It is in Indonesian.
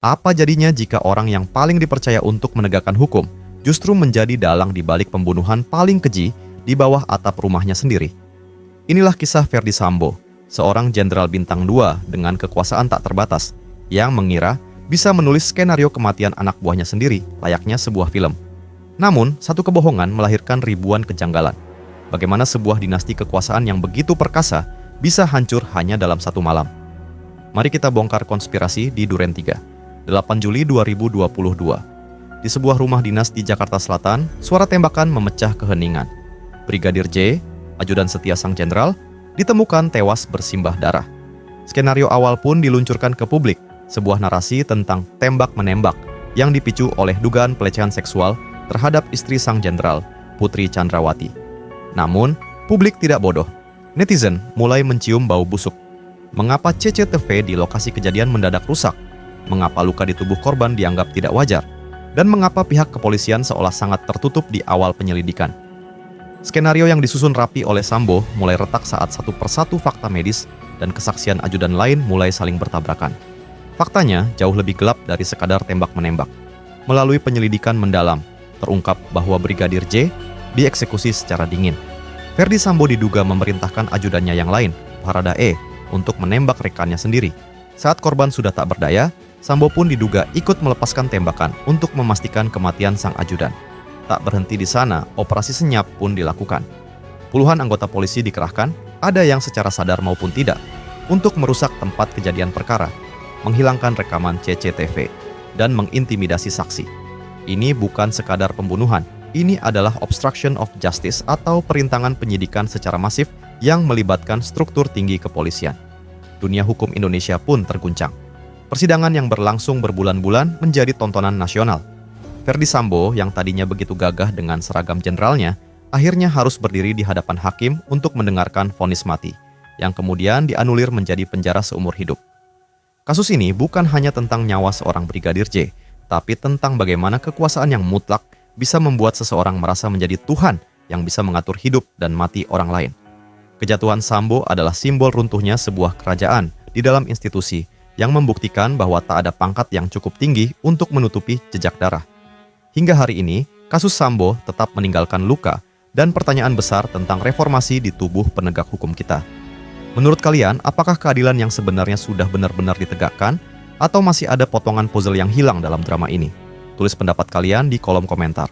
Apa jadinya jika orang yang paling dipercaya untuk menegakkan hukum justru menjadi dalang di balik pembunuhan paling keji di bawah atap rumahnya sendiri? Inilah kisah Ferdy Sambo, seorang jenderal bintang 2 dengan kekuasaan tak terbatas, yang mengira bisa menulis skenario kematian anak buahnya sendiri layaknya sebuah film. Namun, satu kebohongan melahirkan ribuan kejanggalan. Bagaimana sebuah dinasti kekuasaan yang begitu perkasa bisa hancur hanya dalam satu malam? Mari kita bongkar konspirasi di Duren 3. 8 Juli 2022. Di sebuah rumah dinas di Jakarta Selatan, suara tembakan memecah keheningan. Brigadir J, ajudan setia sang jenderal, ditemukan tewas bersimbah darah. Skenario awal pun diluncurkan ke publik, sebuah narasi tentang tembak-menembak yang dipicu oleh dugaan pelecehan seksual terhadap istri sang jenderal, Putri Chandrawati. Namun, publik tidak bodoh. Netizen mulai mencium bau busuk. Mengapa CCTV di lokasi kejadian mendadak rusak? Mengapa luka di tubuh korban dianggap tidak wajar? Dan mengapa pihak kepolisian seolah sangat tertutup di awal penyelidikan? Skenario yang disusun rapi oleh Sambo mulai retak saat satu persatu fakta medis dan kesaksian ajudan lain mulai saling bertabrakan. Faktanya jauh lebih gelap dari sekadar tembak-menembak. Melalui penyelidikan mendalam, terungkap bahwa Brigadir J dieksekusi secara dingin. Ferdy Sambo diduga memerintahkan ajudannya yang lain, Baradae, untuk menembak rekannya sendiri. Saat korban sudah tak berdaya, Sambo pun diduga ikut melepaskan tembakan untuk memastikan kematian sang ajudan. Tak berhenti di sana, operasi senyap pun dilakukan. Puluhan anggota polisi dikerahkan, ada yang secara sadar maupun tidak, untuk merusak tempat kejadian perkara, menghilangkan rekaman CCTV, dan mengintimidasi saksi. Ini bukan sekadar pembunuhan, ini adalah obstruction of justice atau perintangan penyidikan secara masif yang melibatkan struktur tinggi kepolisian. Dunia hukum Indonesia pun terguncang. Persidangan yang berlangsung berbulan-bulan menjadi tontonan nasional. Ferdy Sambo yang tadinya begitu gagah dengan seragam jenderalnya, akhirnya harus berdiri di hadapan hakim untuk mendengarkan vonis mati, yang kemudian dianulir menjadi penjara seumur hidup. Kasus ini bukan hanya tentang nyawa seorang Brigadir J, tapi tentang bagaimana kekuasaan yang mutlak bisa membuat seseorang merasa menjadi Tuhan yang bisa mengatur hidup dan mati orang lain. Kejatuhan Sambo adalah simbol runtuhnya sebuah kerajaan di dalam institusi yang membuktikan bahwa tak ada pangkat yang cukup tinggi untuk menutupi jejak darah. Hingga hari ini, kasus Sambo tetap meninggalkan luka dan pertanyaan besar tentang reformasi di tubuh penegak hukum kita. Menurut kalian, apakah keadilan yang sebenarnya sudah benar-benar ditegakkan atau masih ada potongan puzzle yang hilang dalam drama ini? Tulis pendapat kalian di kolom komentar.